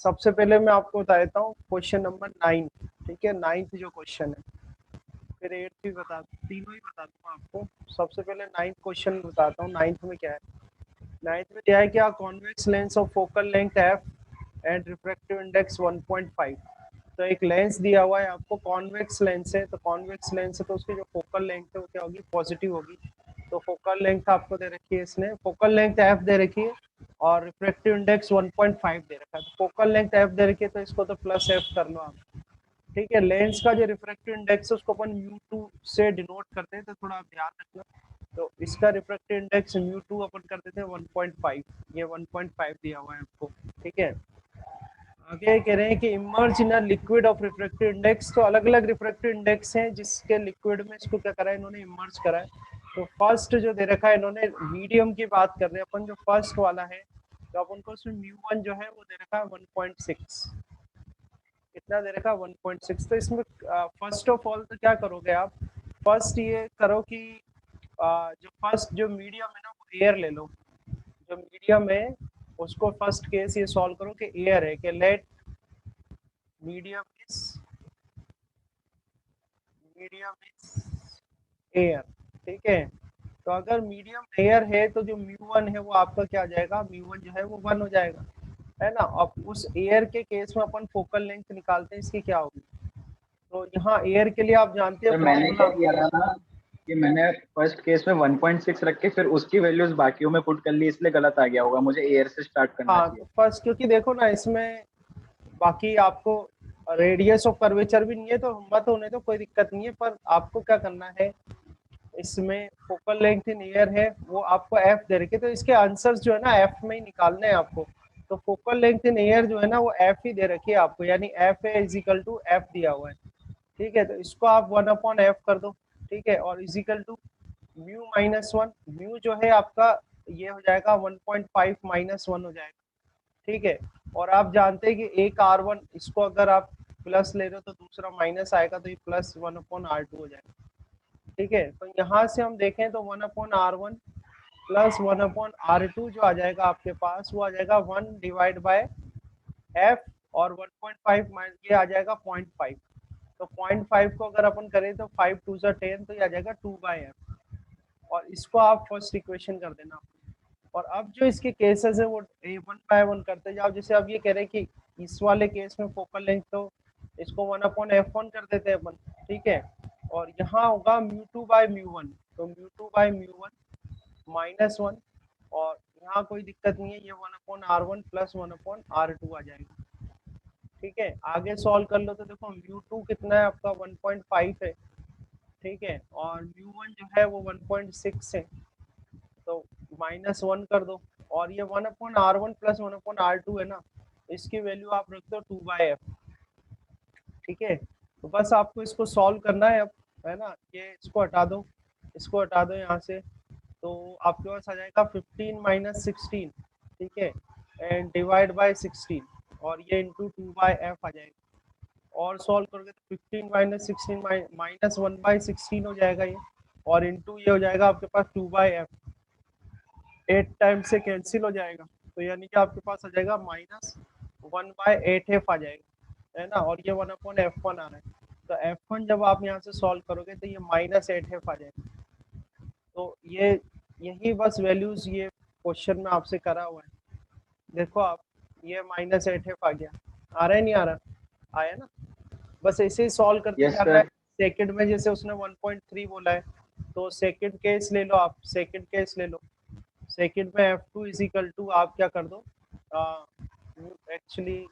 सबसे पहले मैं आपको बता देता हूँ क्वेश्चन नंबर 9। ठीक है, 9th जो क्वेश्चन है, फिर 8th भी बता, तीनों ही बता दूंगा आपको। सबसे पहले 9th क्वेश्चन बताता हूँ। 9th में क्या है, 9th में क्या है, क्या convex lens of focal length F and refractive index 1.5। तो एक लेंस दिया हुआ है आपको, कॉन्वेक्स लेंस है, तो कॉन्वेक्स लेंस है तो उसकी जो फोकल लेंथ है वो क्या होगी, पॉजिटिव होगी। तो फोकल लेंथ आपको दे रखी है, इसने फोकल लेंथ एफ दे रखी है और रिफ्रैक्टिव इंडेक्स 1.5 दे रखा है। तो फोकल लेंथ एफ दे रखी है तो इसको तो प्लस एफ कर लो आप। ठीक है, लेंस का जो रिफ्रैक्टिव इंडेक्स है उसको अपन म्यू2 से डिनोट करते हैं, तो थोड़ा आप ध्यान रखना। तो इसका रिफ्रैक्टिव इंडेक्स म्यू2 अपन कर देते हैं 1.5, ये 1.5 दिया हुआ है आपको। ठीक है, आगे कह रहे हैं कि emerge in a liquid of refractive index. तो अलग अलग रिफ्रैक्टिव इंडेक्स हैं जिसके लिक्विड में इसको क्या करा है इन्होंने, इमर्ज करा है। तो फर्स्ट जो दे रखा है इन्होंने, मीडियम की बात कर रहे हैं अपन, जो फर्स्ट वाला है तो अपन को उसमें म्यू1 जो है वो दे रखा है 1.6। कितना दे रखा है, 1.6। तो इसमें फर्स्ट ऑफ ऑल तो क्या करोगे आप, फर्स्ट ये करो कि जो फर्स्ट जो मीडियम है ना वो एयर ले लो। जो मीडियम है उसको फर्स्ट केस ये सॉल्व करो कि एयर है, कि लेट मीडियम इज एयर। ठीक है, तो अगर मीडियम एयर है तो जो म्यू1 है वो आपका क्या आ जाएगा, म्यू1 जो है वो 1 हो जाएगा, है ना। अब उस एयर के केस में अपन फोकल लेंथ निकालते हैं, इसकी क्या होगी। तो यहाँ एयर के लिए आप जानते हैं सर मैंने क्या फॉर्मूला। किया था ना कि मैंने फर्स्ट केस में 1.6 रख के फिर उसकी वैल्यूज बाकियों में पुट कर ली, इसलिए गलत आ गया होगा। मुझे एयर से स्टार्ट करना हाँ, चाहिए। तो फर्स्ट क्योंकि देखो ना इसमें बाकी आपको रेडियस ऑफ कर्वेचर भी नहीं है तो मत होने तो कोई दिक्कत नहीं है, पर आपको क्या करना है, इसमें फोकल लेंथ इन एयर है वो आपको एफ दे रखे, तो इसके आंसर्स जो है ना एफ में ही निकालने हैं आपको। तो फोकल लेंथ इन एयर जो है ना वो एफ ही दे रखी है आपको, यानी F A equal to F दिया हुआ है। ठीक है, तो इसको आप 1/f कर दो। ठीक है, और इजिकल टू म्यू-1, म्यू जो है आपका ये हो जाएगा 1.5 -1 हो जाएगा। ठीक है, और आप जानते हैं कि एक R1 इसको अगर आप प्लस ले रहे हो तो दूसरा माइनस आएगा, तो ये प्लस 1/R2 हो जाएगा। ठीक है, तो यहाँ से हम देखें तो 1/R1 प्लस 1/R2 जो आ जाएगा आपके पास वो आ जाएगा 1 डिवाइड बाय एफ, और 1.5 ये आ जाएगा 0.5। तो 0.5 को अगर अपन करें तो 5 2 10, तो ये आ जाएगा 2/f। और इसको आप फर्स्ट इक्वेशन कर देना। और अब जो इसके केसेस है वो 1/1 करते जाओ। जैसे अब ये कह रहे हैं कि इस वाले केस में फोकल लेंथ, तो इसको 1/f1 कर देते हैं अपन। ठीक है, और यहाँ होगा म्यू2/म्यू1, तो म्यू2/म्यू1 -1, और यहाँ कोई दिक्कत नहीं है, ये 1/R1 प्लस 1/R2 आ जाएगा। ठीक है, आगे सॉल्व कर लो तो देखो म्यू2 कितना है आपका 1.5 है। ठीक है, और म्यू1 जो है वो 1.6 है, तो -1 कर दो। और ये 1/R1 प्लस 1/R2 है ना, इसकी वैल्यू आप रख दो 2/f। ठीक है, तो बस आपको इसको सॉल्व करना है अब, है ना। ये इसको हटा दो, इसको हटा दो यहाँ से, तो आपके पास आ जाएगा 15 - 16। ठीक है, एंड डिवाइड बाय 16, और ये इंटू 2/f आ जाएगा। और सॉल्व करोगे तो 15 - 16 -1/16 हो जाएगा ये, और इंटू ये हो जाएगा आपके पास 2/f। 8 टाइम से कैंसिल हो जाएगा, तो यानी कि आपके पास आ जाएगा -1/8f आ जाएगा, है ना। और ये 1/f1 आ रहा है, तो f1 जब आप यहाँ से सॉल्व करोगे तो ये -8f आ जाएगा। तो ये यही बस वैल्यूज ये क्वेश्चन में आपसे करा हुआ है। देखो आप, ये -8f आ गया, आ रहा है नहीं आ रहा, आया ना। बस ऐसे ही सॉल्व करते यस जाना है। सर। सेकंड में जैसे उसने 1.3 बोला है, तो सेकंड केस ले लो आप, सेकंड केस ले लो। सेकंड में f2 इज इक्वल टू आप क्या कर दो, एक्चुअली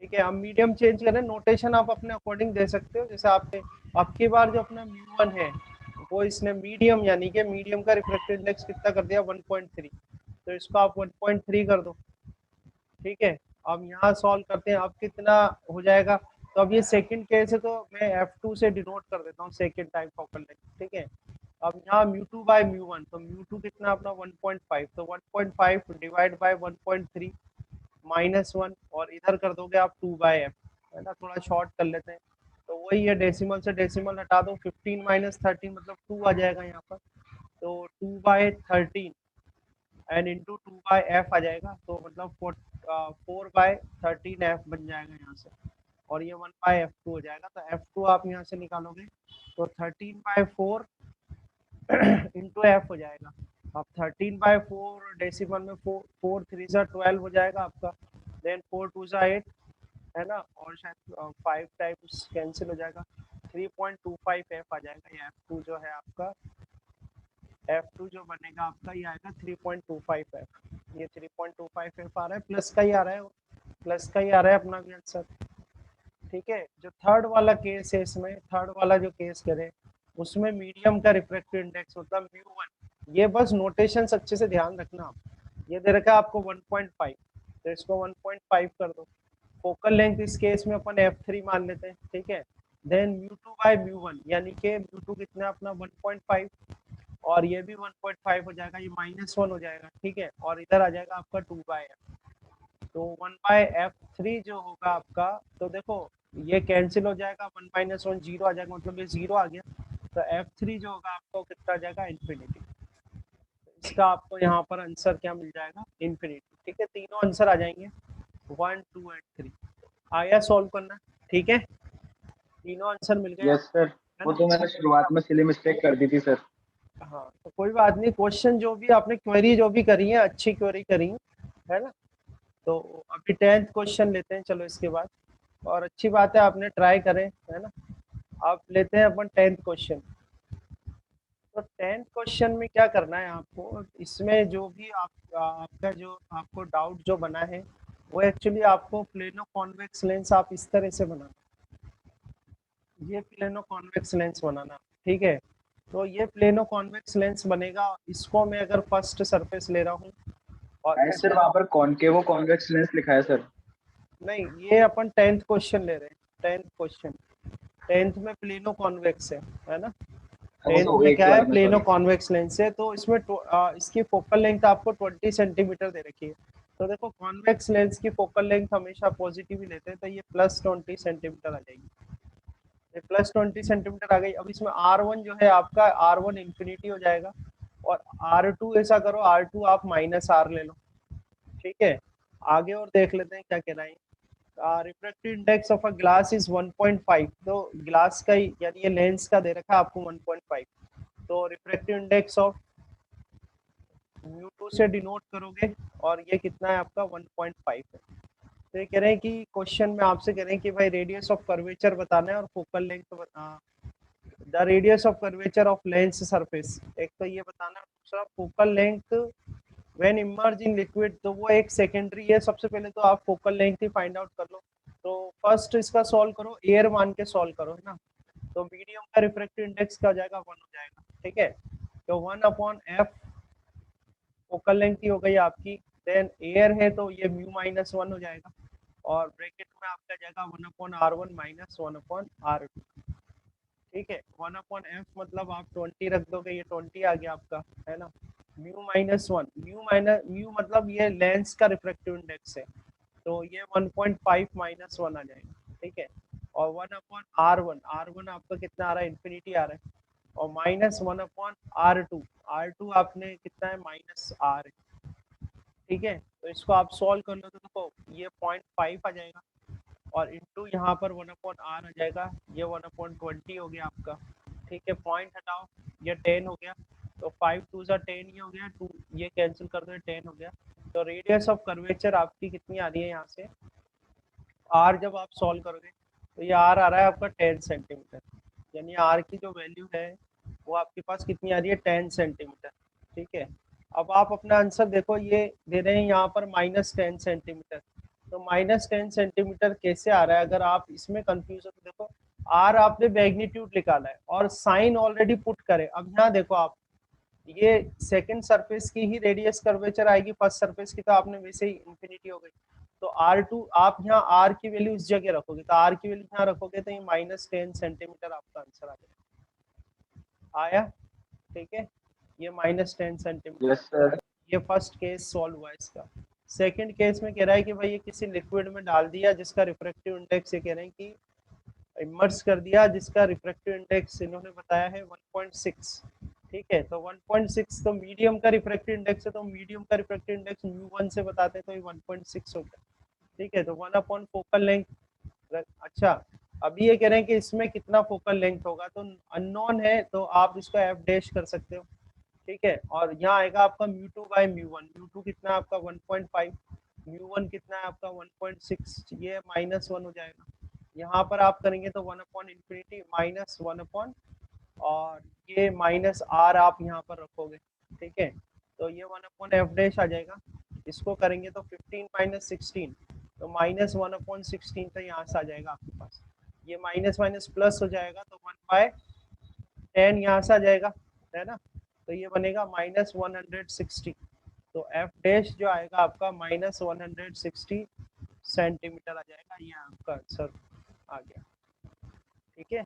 ठीक है, हम मीडियम चेंज करें, नोटेशन आप अपने अकॉर्डिंग दे सकते हो। जैसे आपने अब की बार जो अपना म्यू1 है वो इसने मीडियम, यानी कि मीडियम का रिफ्रैक्टिव इंडेक्स कितना कर दिया 1.3, तो इसको आप 1.3 कर दो। ठीक है, अब यहाँ सॉल्व करते हैं, अब कितना हो जाएगा। तो अब ये सेकंड केस है तो मैं f2 से डिनोट कर देता हूँ सेकंड टाइम फोकल लेंथ। ठीक है, अब यहाँ म्यू2/म्यू1, तो म्यू2 कितना अपना 1.5, तो 1.5 डिवाइड बाय 1.3 -1, और इधर कर दोगे आप 2/f, है ना। थोड़ा शॉर्ट कर लेते हैं, तो वही है, डेसिमल से डेसिमल हटा दो, 15 - 13 मतलब 2 आ जाएगा यहाँ पर, तो 2/13 एंड इंटू 2/f आ जाएगा, तो मतलब 4/13f बन जाएगा यहाँ से, और ये 1/f2 हो जाएगा। तो f2 आप यहाँ से निकालोगे तो 13/4 इंटू एफ हो जाएगा। अब 13/4 डेसिमल में 4 3 12 हो जाएगा आपका, देन 4 2 8 है ना, और शायद 5 टाइम्स कैंसिल हो जाएगा, 3.25 एफ आ जाएगा। ये F2 जो है आपका, F2 जो बनेगा आपका ये आएगा 3.25 एफ। ये 3.25 एफ आ रहा है, प्लस का ही आ रहा है, प्लस का ही आ रहा है अपना भी आंसर। ठीक है, जो थर्ड वाला केस है, इसमें थर्ड वाला जो केस करें उसमें मीडियम का रिफ्रैक्टिव इंडेक्स मतलब म्यू1। ये बस नोटेशन अच्छे से ध्यान रखना आप। ये दे रखा है आपको 1.5, तो इसको 1.5 कर दो। फोकल लेंथ इस केस में अपन f3 मान लेते हैं, ठीक है। देन μ2/μ1, यानी कि μ2 कितना अपना 1.5, और ये भी 1.5 हो जाएगा, ये -1 हो जाएगा, ठीक है। और इधर आ जाएगा आपका 2/f, तो 1/f3 जो होगा आपका, तो देखो ये कैंसिल हो जाएगा, 1 - 1 0 आ जाएगा, मतलब ये 0 आ गया। तो f3 जो होगा आपको कितना आ जाएगा, इन्फिनिटी। इसका आपको यहाँ पर आंसर क्या मिल जाएगा, इन्फिनिटी। ठीक है, तीनों आंसर आ जाएंगे 1 2 एंड 3। आया सॉल्व करना, ठीक है, तीनों आंसर मिल गए यस आपको, सर, है वो ना। तो मैंने शुरुआत में सिली मिस्टेक कर दी थी सर। हाँ, तो कोई बात नहीं, क्वेश्चन जो भी आपने क्वेरी जो भी करी है अच्छी क्वेरी करी है ना। तो अभी 10th क्वेश्चन लेते हैं, चलो इसके बाद, और अच्छी बात है आपने ट्राई करें, है ना। आप लेते हैं अपन 10th क्वेश्चन। तो 10th क्वेश्चन में क्या करना है आपको, इसमें जो भी आपका जो आपको डाउट जो बना है वो एक्चुअली आपको प्लेनो कॉन्वेक्स लेंस आप इस तरह से बनाना, ये प्लेनो कॉन्वेक्स लेंस बनाना, ठीक है। तो ये प्लेनो कॉन्वेक्स लेंस बनेगा, इसको मैं अगर फर्स्ट सरफेस ले रहा हूँ, और मैंने सर वहाँ पर कॉनकेवो कॉन्वेक्स लेंस लिखा है सर। नहीं, ये अपन 10th क्वेश्चन ले रहे हैं, 10th क्वेश्चन, 10th में प्लेनो कॉन्वेक्स है ना। वो 10th तो में एक ही क्या है, बात में, प्लेनो सॉरी। कॉन्वेक्स लेंस है, तो इसमें इसकी फोकल लेंथ आपको 20 सेंटीमीटर दे रखी है। तो देखो कॉन्वेक्स लेंस की फोकल लेंथ हमेशा पॉजिटिव ही लेते हैं, तो ये +20 सेंटीमीटर आ जाएगी, ये +20 सेंटीमीटर आ गई। अब इसमें R1 जो है आपका, R1 इंफिनिटी हो जाएगा, और R2 ऐसा करो, R2 आप -R ले लो, ठीक है। आगे और देख लेते हैं क्या कह रहा है। Refractive index of a glass is 1.5, तो ग्लास का यानी ये लेंस का दे रखा है आपको 1.5, तो रिफ्रैक्टिव इंडेक्स ऑफ μ2 से डिनोट करोगे, और ये कितना है आपका 1.5 है। तो ये कह रहे हैं कि क्वेश्चन में आपसे कह रहे हैं कि भाई रेडियस ऑफ कर्वेचर बताना है और focal length, the radius of curvature of lens surface, एक तो ये बताना है, दूसरा focal length when emerge in liquid, तो वो एक सेकेंडरी है। सबसे पहले तो आप फोकल लेंथ ही फाइंड आउट कर लो, तो फर्स्ट इसका सॉल्व करो, एयर मान के सॉल्व करो, है ना। तो मीडियम का रिफ्रैक्टिव इंडेक्स क्या हो जाएगा, 1 हो जाएगा, ठीक है। तो 1/f फोकल लेंथ ही हो गई आपकी, देन एयर है तो ये μ-1 हो जाएगा, और ब्रैकेट में आपका जाएगा 1/r1 - 1/r2, ठीक है। 1/f मतलब आप 20 रख दोगे, ये 20 आ गया आपका, है ना। μ-1, म्यू मतलब ये लेंस का रिफ्रैक्टिव इंडेक्स है, तो ये 1.5 -1 आ जाएगा, ठीक है। और 1/r1, r1 आपका कितना आ रहा है, इन्फिनिटी आ रहा है, और -1/r2, r2 आपने कितना है, -r है, ठीक है। तो इसको आप सॉल्व कर लो तो देखो ये 0.5 आ जाएगा, और इंटू यहाँ पर 1/r आ जाएगा, ये 1/20 हो गया आपका, ठीक है। पॉइंट हटाओ, ये 10 हो गया, तो 5 2 10 ही हो गया, 2 ये कैंसिल कर दो, 10 हो गया। तो रेडियस ऑफ कर्वेचर आपकी कितनी आ रही है यहाँ से, आर जब आप सॉल्व करोगे तो ये आर आ रहा है आपका 10 सेंटीमीटर, यानी आर की जो वैल्यू है वो आपके पास कितनी आ रही है, 10 सेंटीमीटर, ठीक है। अब आप अपना आंसर देखो, ये दे रहे हैं यहाँ पर -10 सेंटीमीटर, तो -10 सेंटीमीटर कैसे आ रहा है, अगर आप इसमें कंफ्यूज हो तो देखो, आर आपने मैग्नीट्यूड निकाला है और साइन ऑलरेडी पुट करे। अब यहाँ देखो आप, ये सेकंड सरफेस की ही रेडियस कर्वेचर आएगी, फर्स्ट सरफेस की तो आपने वैसे ही इंफिनिटी हो गई। तो R2 आप यहाँ R की वैल्यू इस जगह रखोगे, तो R की वैल्यू यहाँ रखोगे तो ये -10 सेंटीमीटर आपका आंसर आ जाएगा। आया, ठीक है, ये -10 सेंटीमीटर। Yes sir. ये फर्स्ट केस सॉल्व हुआ इसका। सेकंड केस में कह रहा है कि भाई ये किसी लिक्विड में डाल दिया जिसका रिफ्रैक्टिव इंडेक्स, ये कह रहे हैं कि इमर्स कर दिया, जिसका रिफ्रैक्टिव इंडेक्स इन्होंने बताया है 1.6, ठीक है। तो 1.6 तो मीडियम का रिफ्रैक्टिव इंडेक्स है, तो मीडियम का रिफ्रैक्टिव इंडेक्स म्यू 1 से बताते हैं, तो ये 1.6 हो गया। ठीक है, तो 1 अपॉन फोकल लेंथ। अच्छा, अभी ये कह रहे हैं कि इसमें कितना फोकल लेंथ होगा, तो अननोन है, तो आप इसको एफ डैश कर सकते हो। ठीक है, और यहाँ आएगा आपका म्यू 2 बाई म्यू 1। म्यू 2 कितना है आपका 1.5, म्यू 1 कितना है आपका 1.6, ये -1 हो जाएगा। यहाँ पर आप करेंगे तो 1/∞ -1 और ये -r आप यहाँ पर रखोगे। ठीक है, तो ये 1/f डैश आ जाएगा। इसको करेंगे तो 15 - 16, तो -1/16, तो यहाँ से आ जाएगा आपके पास। ये माइनस माइनस प्लस हो जाएगा, तो 1/10 यहाँ से आ जाएगा, है ना। तो ये बनेगा -160। तो एफ डैश जो आएगा आपका -160 सेंटीमीटर आ जाएगा। ये आपका आंसर आ गया। ठीक है,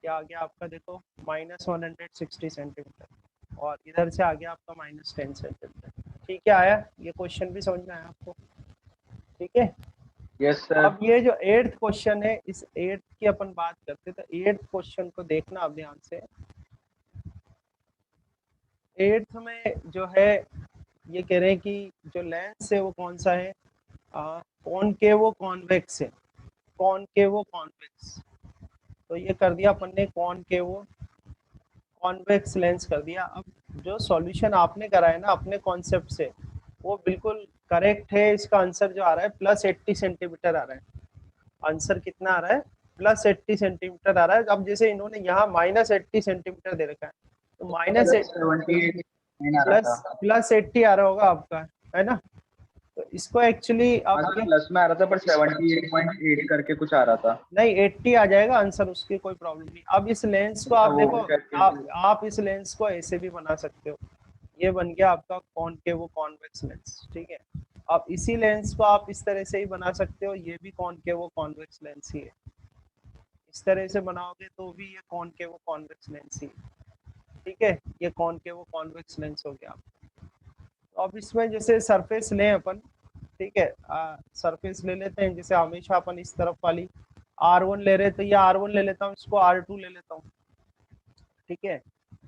क्या आ गया आपका, देखो -160 सेंटीमीटर, और इधर से आ गया आपका -10 सेंटीमीटर। ठीक है, आया ये क्वेश्चन भी समझ में आया आपको? ठीक है। Yes sir. अब ये जो 8th क्वेश्चन है, इस 8th की अपन बात करते, तो 8th क्वेश्चन को देखना आप ध्यान से। 8th में जो है ये कह रहे हैं कि जो लेंस है वो कौन सा है, कॉनकेवो कॉन्वेक्स है। कॉनकेवो कॉन्वेक्स, तो ये कर दिया अपन ने कॉनकेवो कॉन्वेक्स लेंस कर दिया। अब जो सॉल्यूशन आपने करा है ना अपने कॉन्सेप्ट से, वो बिल्कुल करेक्ट है। इसका आंसर जो आ रहा है +80 सेंटीमीटर आ रहा है। आंसर कितना आ रहा है, +80 सेंटीमीटर आ रहा है। अब जैसे इन्होंने यहाँ -80 सेंटीमीटर दे रखा है, तो माइनस 78 आ रहा प्लस था। +80 आ रहा होगा आपका, है ना। तो इसको एक्चुअली हाँ आप सर, प्लस में आ रहा था पर 78.8 करके कुछ आ रहा था। नहीं, 80 आ जाएगा आंसर, उसकी कोई प्रॉब्लम नहीं। अब इस लेंस को अच्छा, आप वो देखो, भी करके आप इस लेंस को ऐसे भी बना सकते हो। ये बन गया आपका कॉनकेव कॉन्वेक्स लेंस। ठीक है, अब इसी लेंस को आप इस तरह से ही बना सकते हो, ये भी कॉनकेव कॉन्वेक्स लेंस ही है। इस तरह से बनाओगे तो भी ये कॉनकेव कॉन्वेक्स लेंस ही है। ठीक है, ये कॉनकेव कॉन्वेक्स लेंस हो गया। तो अब इसमें जैसे सरफेस लें अपन, ठीक है, सरफेस ले लेते हैं। जैसे हमेशा अपन इस तरफ वाली R1 ले रहे, तो ये R1 ले लेता हूँ, इसको R2 ले लेता हूँ। ठीक है,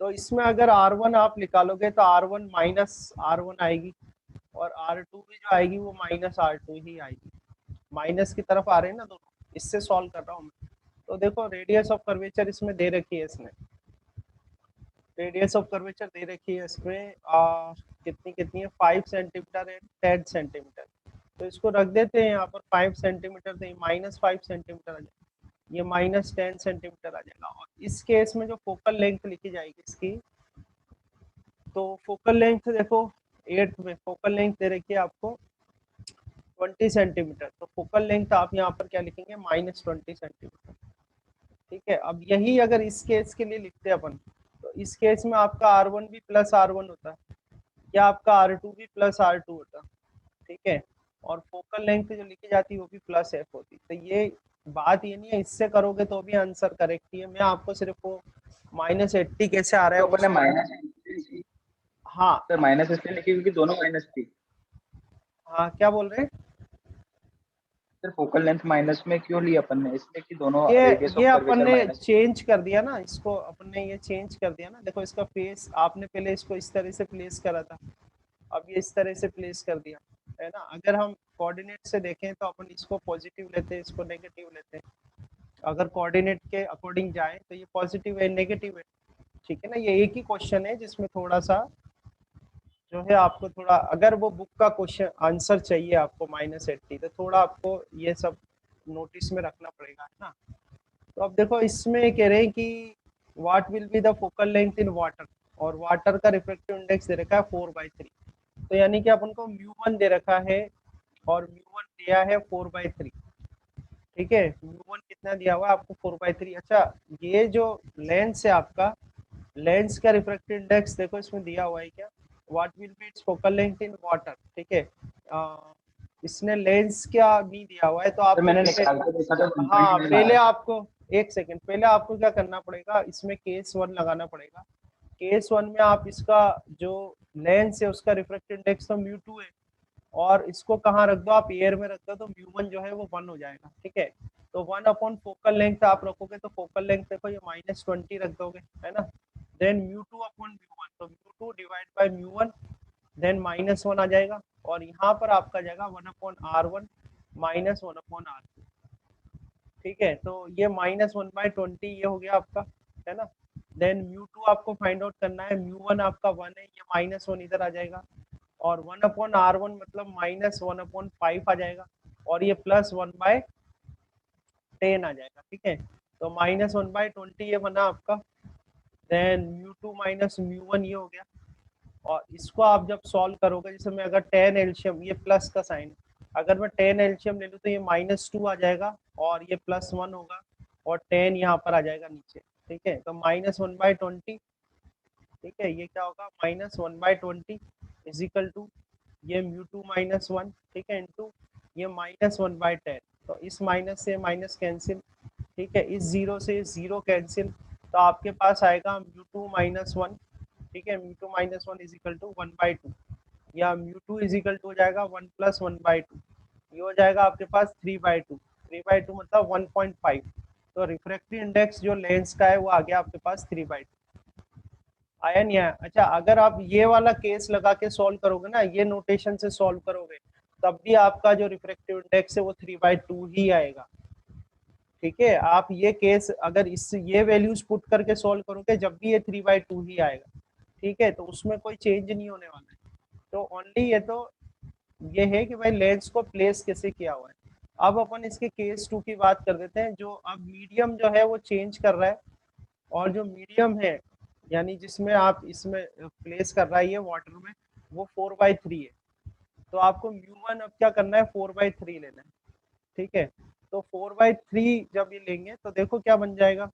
तो इसमें अगर R1 आप निकालोगे तो R1 -R1 आएगी, और R2 भी जो आएगी वो -R2 ही आएगी। माइनस की तरफ आ रहे हैं ना दोनों, इससे सॉल्व कर रहा हूँ मैं। तो देखो रेडियस ऑफ कर्वेचर इसमें दे रखी है, इसने रेडियस ऑफ कर्वेचर दे रखी है इसमें, कितनी कितनी है, 5 सेंटीमीटर एंड 10 सेंटीमीटर। तो इसको रख देते हैं यहाँ पर 5 सेंटीमीटर, तो -5 सेंटीमीटर आ जाएगा, ये -10 सेंटीमीटर आ जाएगा। और इस केस में जो फोकल लेंथ लिखी जाएगी इसकी, तो फोकल लेंथ देखो 8 में फोकल लेंथ दे रखी है आपको 20 सेंटीमीटर, तो फोकल लेंथ आप यहाँ पर क्या लिखेंगे, -20 सेंटीमीटर। ठीक है, अब यही अगर इस केस के लिए लिखते हैं अपन, तो इस केस में आपका R1 भी +R1 होता, या आपका R2 भी +R2 होता। ठीक है, और फोकल लेंथ जो लिखी जाती है वो भी +f होती। तो ये बात ये नहीं है, इससे करोगे तो भी आंसर करेक्ट ही है। मैं आपको सिर्फ वो -80 कैसे आ रहा तो है वो अपन ने माइनस, हाँ सर माइनस इसलिए लिखी क्योंकि दोनों माइनस थी। हाँ, क्या बोल रहे हैं? सर फोकल लेंथ माइनस में क्यों ली अपन ने, इसलिए कि दोनों ये रेडियस ये ऑफ अपन कर्वेचर ने माइनस। चेंज कर दिया ना इसको, अपन ने ये चेंज कर दिया ना। देखो इसका फेस आपने पहले इसको इस तरह से प्लेस करा था, अब ये इस तरह से प्लेस कर दिया, है ना। अगर हम कोऑर्डिनेट से देखें तो अपन इसको पॉजिटिव लेते हैं, इसको नेगेटिव लेते हैं। अगर कोऑर्डिनेट के अकॉर्डिंग जाए तो ये पॉजिटिव है, नेगेटिव है। ठीक है ना, ये एक ही क्वेश्चन है जिसमें थोड़ा सा जो है आपको थोड़ा, अगर वो बुक का क्वेश्चन आंसर चाहिए आपको -80, तो थोड़ा आपको ये सब नोटिस में रखना पड़ेगा, है ना। तो अब देखो इसमें कह रहे हैं कि what will be the focal length in water, और वाटर का रिफ्रैक्टिव इंडेक्स दे रखा है 4/3। तो यानी कि अपन को म्यू 1 दे रखा है, और म्यू 1 दिया है 4/3। ठीक है, म्यू 1 कितना दिया हुआ है आपको 4/3। अच्छा, ये जो लेंस है आपका, लेंस का रिफ्रैक्टिव इंडेक्स देखो इसमें दिया हुआ है क्या, what will be it's focal length in water. ठीक है, इसने लेंस क्या नहीं दिया हुआ है, तो सर आपको मैंने पहले, निकाल के देखा था हाँ 1.9 आ पहले रहा था। आपको, एक सेकंड, पहले आपको क्या करना पड़ेगा, इसमें केस 1 लगाना पड़ेगा। केस 1 में आप इसका जो लेंस है उसका रिफ्रैक्टिव इंडेक्स तो म्यू 2 है, और इसको कहाँ रख दो, आप एयर में रख दो, तो म्यू 1 जो है वो 1 हो जाएगा। ठीक है, तो 1 अपॉन फोकल लेंथ आप रखोगे, तो फोकल लेंथ देखो ये -20 रख दोगे, है ना, देन μ2 अपॉन μ1, तो μ2 डिवाइड बाय μ1, देन -1 आ जाएगा, और यहाँ पर आपका जाएगा 1/r1 -1/r2। ठीक है, तो ये -1/20 ये हो गया आपका, है ना। देन μ2 आपको फाइंड आउट करना है, μ1 आपका 1 है, ये -1 इधर आ जाएगा, और 1/r1 मतलब -1/5 आ जाएगा, और ये +1/10 आ जाएगा। ठीक है, तो -1/20 ये बना आपका, देन μ2 -μ1 ये हो गया, और इसको आप जब सॉल्व करोगे, जैसे मैं अगर 10 एलसीएम, ये प्लस का साइन, अगर मैं 10 एलसीएम ले लूँ तो ये -2 आ जाएगा, और ये +1 होगा, और 10 यहाँ पर आ जाएगा नीचे। ठीक है, तो -1/20, ठीक है, ये क्या होगा, -1/20 इज इक्वल टू ये μ2 -1, ठीक है, इंटू ये -1/10, तो इस माइनस से माइनस कैंसिल, ठीक है, इस जीरो से जीरो कैंसिल, तो आपके पास आएगा μ2 -1, ठीक है, μ2 -1 इज इक्वल टू 1/2, या μ2 इज इक्वल टू हो जाएगा 1 + 1/2, ये हो जाएगा आपके पास 3/2, 3/2 मतलब 1.5, तो रिफ्रैक्टिव इंडेक्स जो लेंस का है वो आ गया आपके पास 3/2। आया नहीं आया? अच्छा, अगर आप ये वाला केस लगा के सॉल्व करोगे ना, ये नोटेशन से सॉल्व करोगे, तब भी आपका जो रिफ्रैक्टिव इंडेक्स है वो 3/2 ही आएगा। ठीक है, आप ये केस अगर इस ये वैल्यूज पुट करके सॉल्व करोगे, जब भी ये 3/2 ही आएगा। ठीक है, तो उसमें कोई चेंज नहीं होने वाला है। तो ओनली ये तो ये है कि भाई लेंस को प्लेस कैसे किया हुआ है। अब अपन इसके केस 2 की बात कर देते हैं, जो अब मीडियम जो है वो चेंज कर रहा है, और जो मीडियम है यानी जिसमें आप इसमें प्लेस कर रहा है ये वाटर में, वो 4/3 है। तो आपको μ1 अब क्या करना है, 4/3 लेना है। ठीक है, तो 4/3 जब ये लेंगे तो देखो क्या बन जाएगा,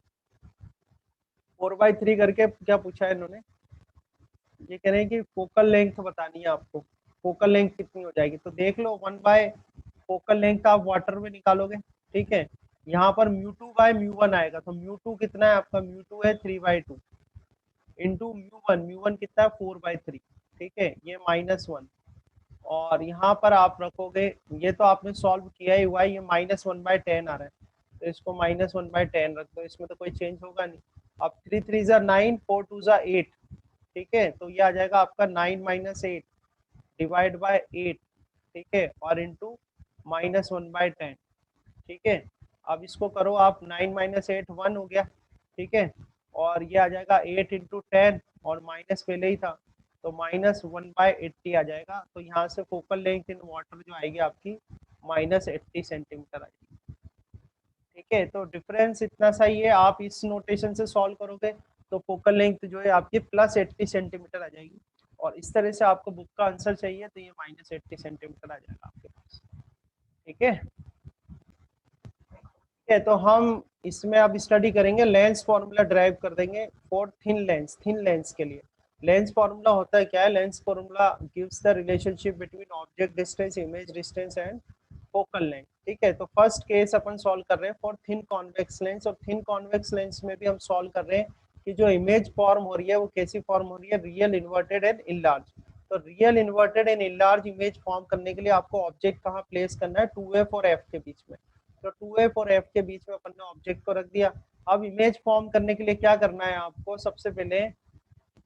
4/3 करके क्या पूछा है इन्होंने, ये कह रहे हैं कि फोकल लेंथ बतानी है आपको, फोकल लेंथ कितनी हो जाएगी, तो देख लो 1 फोकल लेंथ आप वाटर में निकालोगे। ठीक है, यहाँ पर μ2/μ1 आएगा, तो μ2 कितना है आपका, μ2 है 3/2 इंटू μ1 कितना है 4/3। ठीक है, ये -1, और यहाँ पर आप रखोगे, ये तो आपने सॉल्व किया ही हुआ है, ये -1/10 आ रहा है, तो इसको -1/10 रख दो, इसमें तो कोई चेंज होगा नहीं। अब 3 3 9, 4 2 8, ठीक है, तो ये आ जाएगा आपका 9 - 8 डिवाइड बाय 8, ठीक है, और इंटू -1/10। ठीक है, अब इसको करो आप, 9 - 8 1 हो गया। ठीक है, और ये आ जाएगा 8 × 10, और माइनस पहले ही था, तो -1/80 आ जाएगा, तो यहाँ से फोकल लेंथ इन वाटर जो आएगी आपकी -80 सेंटीमीटर आएगी। ठीक है, तो डिफरेंस इतना सा ही है, आप इस नोटेशन से सॉल्व करोगे तो फोकल लेंथ जो है आपकी +80 सेंटीमीटर आ जाएगी, और इस तरह से आपको बुक का आंसर चाहिए तो ये -80 सेंटीमीटर आ जाएगा आपके पास। ठीक है, है, तो हम इसमें अब स्टडी करेंगे, लेंस फॉर्मूला ड्राइव कर देंगे फॉर थिन लेंस के लिए। लेंस फॉर्मूला होता है क्या है, lens formula gives the relationship between object distance, image distance and focal length. ठीक है, तो फर्स्ट केस अपन सॉल्व कर रहे हैं फॉर थिन कॉन्वेक्स लेंस, और थिन कॉन्वेक्स लेंस में भी हम सॉल्व कर रहे हैं कि जो इमेज फॉर्म हो रही है वो कैसी फॉर्म हो रही है, रियल, इन्वर्टेड एंड इनलार्ज। तो real, inverted and enlarge image form करने के लिए आपको ऑब्जेक्ट कहाँ प्लेस करना है, 2f और f के बीच में। तो 2f और f के बीच में अपन ने ऑब्जेक्ट को रख दिया। अब इमेज फॉर्म करने के लिए क्या करना है आपको, सबसे पहले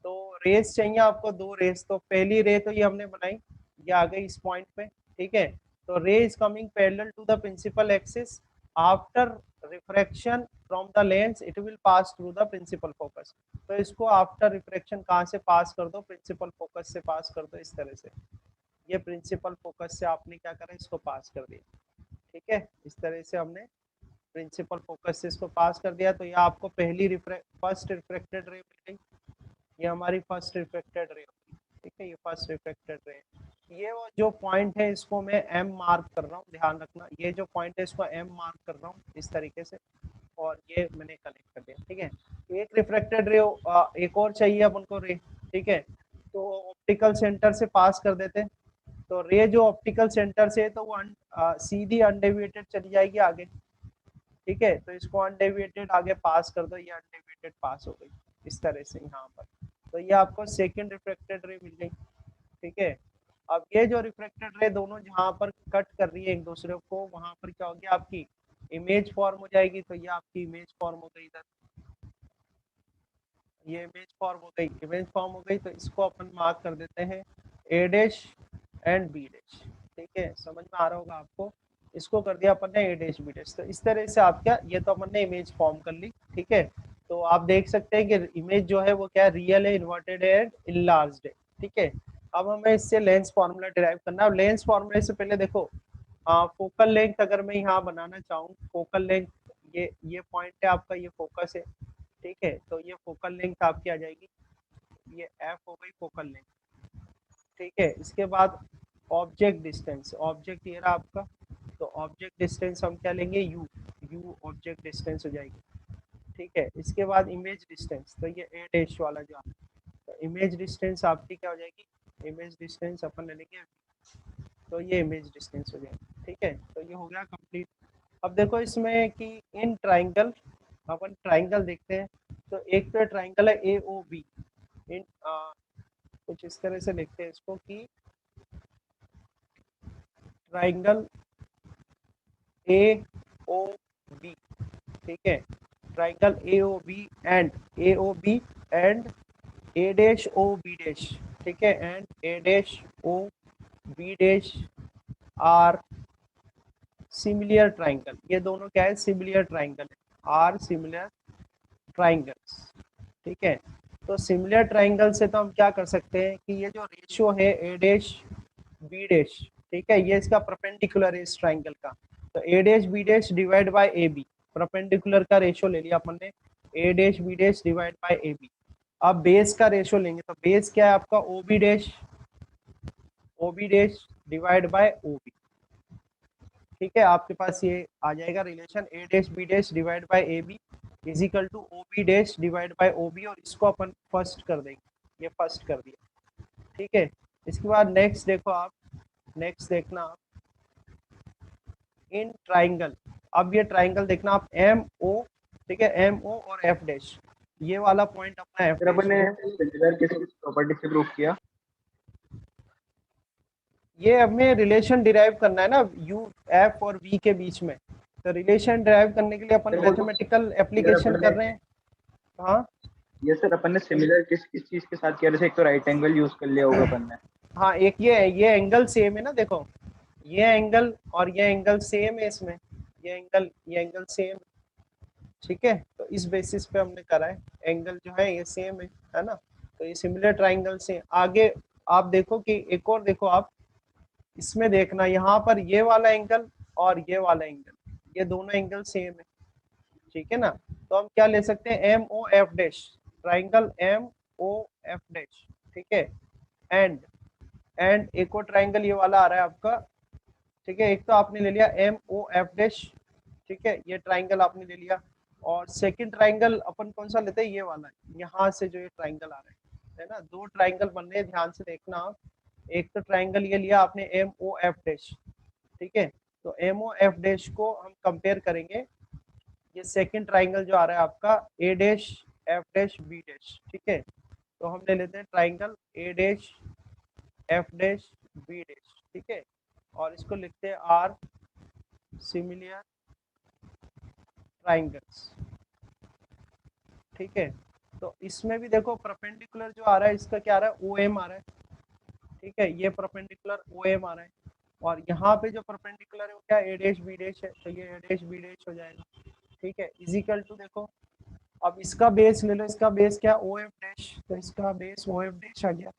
तो रेस चाहिए आपको, दो रेस, तो पहली रे तो ये हमने बनाई, ये आ गई इस पॉइंट पे। ठीक है, तो ray is coming parallel to the principal axis, after refraction from the lens it will pass through the principal focus. तो इसको आफ्टर रिफ्रैक्शन कहाँ से पास कर दो, प्रिंसिपल फोकस से पास कर दो, इस तरह से। ये प्रिंसिपल फोकस से आपने क्या करा, इसको पास कर दिया। ठीक है, इस तरह से हमने प्रिंसिपल फोकस से इसको पास कर दिया, तो ये आपको पहली फर्स्ट रिफ्रैक्टेड रे मिल गई, ये हमारी फर्स्ट रिफ्लेक्टेड रे होगी। ठीक है, ये फर्स्ट रिफ्लेक्टेड रे, ये वो जो पॉइंट है इसको मैं एम मार्क कर रहा हूँ, ध्यान रखना, ये जो पॉइंट है इसको एम मार्क कर रहा हूँ इस तरीके से, और ये मैंने कनेक्ट कर दिया। ठीक है, एक रिफ्लेक्टेड रे, एक और चाहिए अपन को रे। ठीक है, तो ऑप्टिकल सेंटर से पास कर देते हैं, तो रे जो ऑप्टिकल सेंटर से है तो वो सीधी अनडेविएटेड चली जाएगी आगे। ठीक है, तो इसको अनडेविएटेड आगे पास कर दो, ये अनडेविएटेड पास हो गई इस तरह से यहाँ पर, तो ये आपको सेकंड रिफ्रैक्टेड रे मिल गई। ठीक है, अब ये जो रिफ्रैक्टेड रे दोनों जहाँ पर कट कर रही है एक दूसरे को, वहां पर क्या होगी, आपकी इमेज फॉर्म हो जाएगी, तो ये आपकी इमेज फॉर्म हो गई इधर। ये इमेज फॉर्म हो गई, इमेज फॉर्म हो गई, तो इसको अपन मार्क कर देते हैं ए डैश एंड बी डैश। ठीक है, समझ में आ रहा होगा आपको। इसको कर दिया अपन ने ए डैश बी डैश। तो इस तरह से आप क्या, ये तो अपन ने इमेज फॉर्म कर ली। ठीक है, तो आप देख सकते हैं कि इमेज जो है वो क्या रियल है, इन्वर्टेड है, इनलार्ज्ड है। ठीक है, अब हमें इससे लेंस फॉर्मूला डिराइव करना है। लेंस फॉर्मूले से पहले देखो, फोकल लेंथ अगर मैं यहाँ बनाना चाहूँ, फोकल लेंथ ये पॉइंट है आपका, ये फोकस है। ठीक है, तो ये फोकल लेंथ आपकी आ जाएगी, ये एफ हो गई फोकल लेंथ। ठीक है, इसके बाद ऑब्जेक्ट डिस्टेंस, ऑब्जेक्ट ये रहा आपका, तो ऑब्जेक्ट डिस्टेंस हम क्या लेंगे, यू, यू ऑब्जेक्ट डिस्टेंस हो जाएगी। ठीक है, इसके बाद इमेज डिस्टेंस, तो ये ए डैश वाला जो है, तो इमेज डिस्टेंस आपकी क्या हो जाएगी, इमेज डिस्टेंस अपन ले लेंगे, तो ये इमेज डिस्टेंस हो जाएगी। ठीक है, तो ये हो गया कंप्लीट। अब देखो इसमें कि इन ट्राइंगल, अपन ट्राइंगल देखते हैं। तो एक तो ट्राइंगल है ए ओ बी, इन कुछ इस तरह से लिखते हैं इसको कि ट्राइंगल ए ओ बी। ठीक है, triangle A O B and A O B and A dash O B dash. ठीक है, and A dash O B dash are similar triangle. ये दोनों क्या है, सिमिलर ट्राइंगल है, आर सिमिलर ट्राइंगल्स। ठीक है, तो सिमिलर ट्राइंगल से तो हम क्या कर सकते हैं कि ये जो रेशियो है ए डैश बी डैश, ठीक है, ये इसका परपेंडिकुलर है इस ट्राइंगल का। तो A dash B dash divide by A B, perpendicular का रेशियो ले लिया अपन ने, A dash B dash divide by A B. अब बेस का रेशियो लेंगे, तो बेस क्या है आपका, O B dash divide by O B. ठीक है, आपके पास ये आ जाएगा relation, A dash B dash divide by A B is equal to O B dash divide by O B, और इसको अपन फर्स्ट कर देंगे, ये फर्स्ट कर दिया। ठीक है, इसके बाद नेक्स्ट देखो आप, नेक्स्ट देखना आप इन ट्राइंगल। अब ये ट्राइंगल देखना आप एम ओ, ठीक है, एम ओ और एफ डैश, ये वाला पॉइंट अपना एफ फिर अपन डैश ने है। सिमिलर किस प्रॉपर्टी से प्रूव किया? ये हमें रिलेशन डिराइव करना है ना यू एफ और वी के बीच में, तो रिलेशन डिराइव करने के लिए अपन देखो तो मैथमेटिकल अगर एप्लीकेशन अपन कर ने रहे हैं। हाँ, ये सर अपन ने सिमिलर किस किस चीज के साथ किया? जैसे एक तो राइट एंगल यूज कर लिया होगा अपन ने। हाँ, एक ये एंगल सेम है ना, देखो ये एंगल और ये एंगल सेम है इसमें, ये एंगल सेम। ठीक है, तो इस बेसिस पे हमने करा है, एंगल जो है ये सेम है ना, तो ये सिमिलर ट्राइंगल से आगे आप देखो कि एक और देखो आप, इसमें देखना यहाँ पर ये वाला एंगल और ये वाला एंगल, ये दोनों एंगल सेम है। ठीक है ना, तो हम क्या ले सकते हैं, M O F dash, triangle M O F dash. ठीक है, एंड एक और ट्राइंगल ये वाला आ रहा है आपका। ठीक है, एक तो आपने ले लिया एम ओ एफ डैश, ठीक है, ये ट्राइंगल आपने ले लिया, और सेकंड ट्राइंगल अपन कौन सा लेते हैं, ये वाला, यहाँ से जो ये ट्राइंगल आ रहा है ना, दो ट्राइंगल बन रहे हैं, ध्यान से देखना आप। एक तो ट्राइंगल ये लिया आपने एम ओ एफ डैश, ठीक है, तो एम ओ एफ डैश को हम कंपेयर करेंगे, ये सेकंड ट्राइंगल जो आ रहा है आपका A dash F dash B dash. ठीक है, तो हम ले लेते हैं triangle A dash F dash B dash. ठीक है, और इसको लिखते हैं आर सिमिलर ट्राइंगल्स। ठीक है, तो इसमें भी देखो परपेंडिकुलर जो आ रहा है इसका क्या आ रहा है, ओ एम आ रहा है। ठीक है, ये परपेंडिकुलर ओ एम आ रहा है, और यहाँ पे जो परपेंडिकुलर है वो क्या, ए डैश बी डैश है, तो ये ए डैश बी डैश हो जाएगा। ठीक है, इजिकल टू देखो, अब इसका बेस ले लो, इसका बेस क्या, ओ एफ डैश, तो इसका बेस ओ एफ डैश आ गया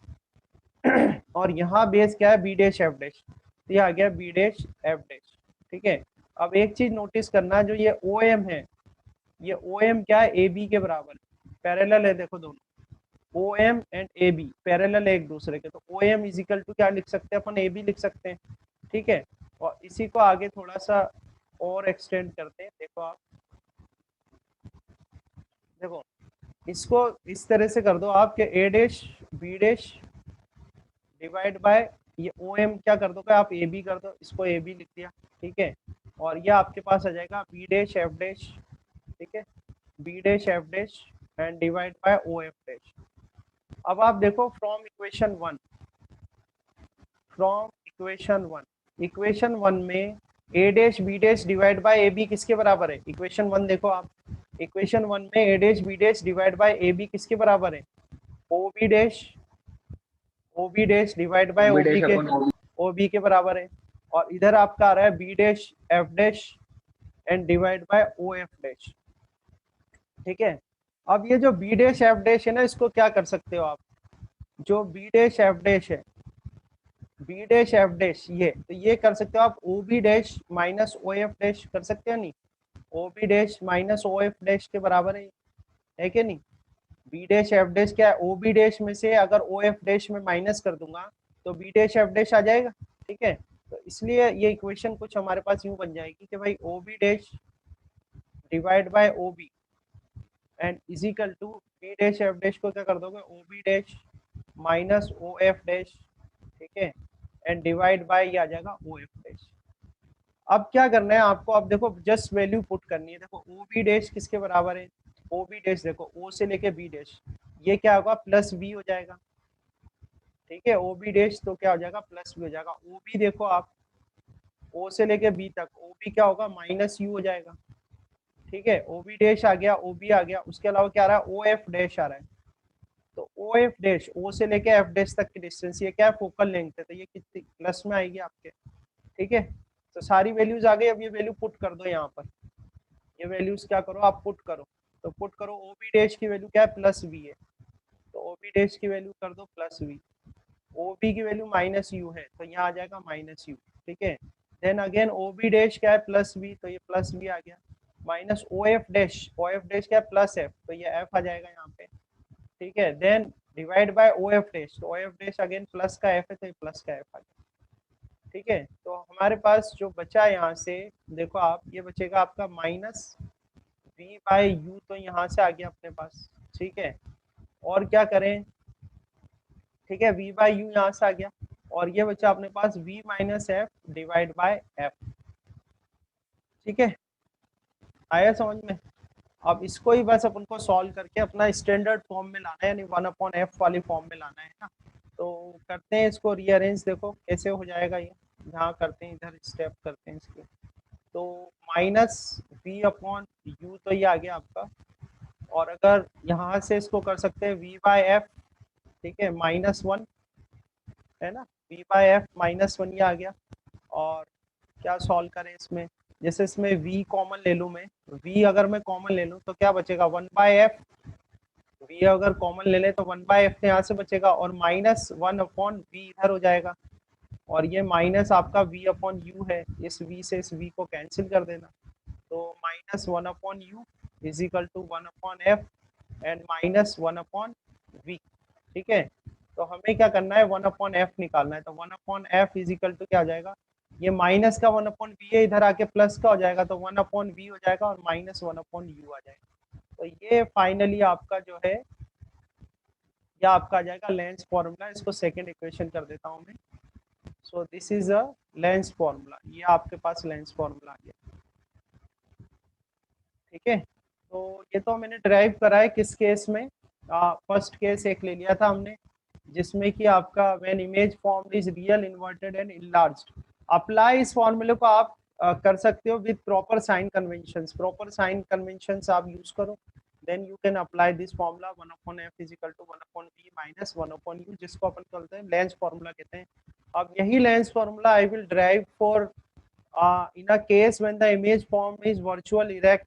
और यहाँ बेस क्या है, बी डैश एफ डैश, तो ये आ गया बी डैश एफ डैश। ठीक है, अब एक चीज नोटिस करना, जो ये ओ एम है, ये ओ एम क्या है, ए बी के बराबर है, पैरेलल है, देखो दोनों O M and A B parallel है एक दूसरे के, तो ओ एम इजिकल टू क्या लिख सकते हैं अपन, ए बी लिख सकते हैं। ठीक है, और इसी को आगे थोड़ा सा और एक्सटेंड करते हैं, देखो आप, देखो इसको इस तरह से कर दो आप कि A dash B dash divide by, ये ओ एम क्या कर दो, आप ए बी कर दो, इसको ए बी लिख दिया। ठीक है, और ये आपके पास आ जाएगा बी डैश एफ डैश। ठीक है, B dash F dash and divide by O F dash. अब आप देखो from equation one, from equation one में A dash B dash divide by A B किसके बराबर है, इक्वेशन वन देखो आप, इक्वेशन 1 में A dash B dash divide by A B किसके बराबर है? O B dash divide by O B के बराबर है। और इधर आपका आ रहा है B dash F dash and divide by O F dash. ठीक है, अब ये जो बी डैश एफ डैश है ना, इसको क्या कर सकते हो आप, जो बी डैश एफ डैश है, बी डैश एफ डैश, ये तो ये कर सकते हो आप O B dash minus O F dash कर सकते हो नहीं? O B dash minus O F dash के बराबर है कि नहीं? बी डैश एफ डैश क्या है, ओ बी डैश में से अगर ओ एफ डैश में माइनस कर दूंगा तो बी डैश एफ डैश आ जाएगा। ठीक है, तो इसलिए ये इक्वेशन कुछ हमारे पास यूं बन जाएगी कि भाई O B dash divide by O B and is equal to B dash F dash को क्या कर दोगे, O B dash minus O F dash. ठीक है, एंड डिवाइड बाय ये आ जाएगा ओ एफ डैश। अब क्या करना है आपको, अब देखो जस्ट वैल्यू पुट करनी है। देखो ओ बी डैश किसके बराबर है, ओ बी डैश देखो ओ से लेके बी डैश, ये क्या होगा प्लस बी हो जाएगा। ठीक है, ओ बी डैश तो क्या हो जाएगा प्लस बी हो जाएगा। ओ बी देखो आप ओ से लेके बी तक, ओ बी क्या होगा माइनस यू हो जाएगा। ठीक है, ओ बी डैश आ गया, ओ बी आ गया, उसके अलावा क्या आ रहा है, ओ एफ डैश आ रहा है। तो ओ एफ डैश ओ से लेके एफ डैश तक की डिस्टेंस, ये क्या है फोकल लेंथ है, तो ये कितनी प्लस में आएगी आपके। ठीक है, तो सारी वैल्यूज आ गई। अब ये वैल्यू पुट कर दो यहाँ पर, ये वैल्यूज क्या करो आप पुट करो, तो पुट करो ओ बी डैश की वैल्यू क्या है प्लस वी है, तो ओ बी डैश की वैल्यू कर दो प्लस वी। ओ बी की वैल्यू माइनस यू है तो यहाँ आ जाएगा माइनस यू। ठीक है, then again O B dash क्या है प्लस वी, तो ये प्लस वी आ गया, माइनस ओ एफ डैश क्या है प्लस एफ, तो ये एफ आ जाएगा यहाँ पे। ठीक है, then divide by O F dash, तो O F dash again plus का एफ है तो ये प्लस का एफ आ गया। ठीक है, तो हमारे पास जो बचा यहाँ से, देखो आप ये बचेगा आपका माइनस वी बाय यू, तो यहाँ से आ गया अपने पास। ठीक है, और क्या करें, ठीक है वी बाय यू यहाँ से आ गया, और ये बचा अपने पास V minus F divide by F. ठीक है, आया समझ में? अब इसको ही बस अपन को सॉल्व करके अपना स्टैंडर्ड फॉर्म में लाना है, यानी 1/f वाली फॉर्म में लाना है ना। तो करते हैं इसको रीअरेंज, देखो कैसे हो जाएगा ये। यहाँ करते हैं, इधर स्टेप करते हैं इसके, तो माइनस वी अपॉन यू, तो ये आ गया आपका। और अगर यहाँ से इसको कर सकते हैं वी बाय एफ, ठीक है -1 है ना, वी बाय एफ -1 ये आ गया। और क्या सॉल्व करें इसमें, जैसे इसमें v कॉमन ले लूँ मैं, v अगर मैं कॉमन ले लूँ तो क्या बचेगा 1/f, v अगर कॉमन ले ले तो 1/f यहाँ से बचेगा, और -1/v इधर हो जाएगा, और ये माइनस आपका v अपॉन यू है, इस v से इस v को कैंसिल कर देना, तो -1/u is equal to 1/f and -1/v। ठीक है, तो हमें क्या करना है 1/f निकालना है, तो 1/f इज इक्वल टू क्या हो जाएगा, ये माइनस का 1/v है, इधर आके प्लस का हो जाएगा तो 1/v हो जाएगा, और -1/u आ जाएगा। तो ये फाइनली आपका जो है, ये आपका आ जाएगा लेंस फॉर्मूला। इसको सेकंड इक्वेशन कर देता हूँ मैं। So this is a lens formula, ये आपके पास लेंस फॉर्मूला आ गया। ठीक है, तो ये तो मैंने ड्राइव करा है किस केस में, फर्स्ट केस एक ले लिया था हमने, जिसमें कि आपका when image form is real inverted and enlarged. Apply इस फॉर्मूले को आप कर सकते हो with proper sign conventions, proper sign conventions आप यूज करो, then you can apply this formula 1/f is equal to 1/v minus 1/u, जिसको अपन कहते हैं लेंस फॉर्मूला कहते हैं। अब यही lens formula I will drive for in a case when the image form is virtual erect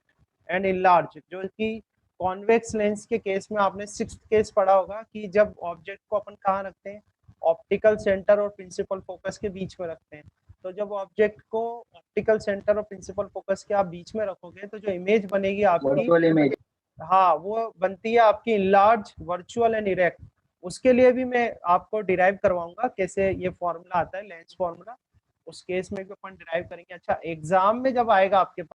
and enlarged, जो कि convex lens के केस में आपने सिक्स्थ केस पढ़ा होगा कि जब ऑब्जेक्ट को अपन कहाँ रखते हैं, ऑप्टिकल सेंटर और प्रिंसिपल फोकस के बीच में रखते हैं। तो जब ऑब्जेक्ट को ऑप्टिकल सेंटर और प्रिंसिपल फोकस के आप बीच में रखोगे तो जो इमेज बनेगी आपकी, वर्चुअल इमेज, हाँ वो बनती है आपकी इनलार्ज वर्चुअल एंड इरेक्ट। उसके लिए भी मैं आपको डिराइव करवाऊंगा कैसे ये फॉर्मूला आता है लेंस फॉर्मूला, उस केस में भी अपन डिराइव करेंगे। अच्छा, एग्जाम में जब आएगा आपके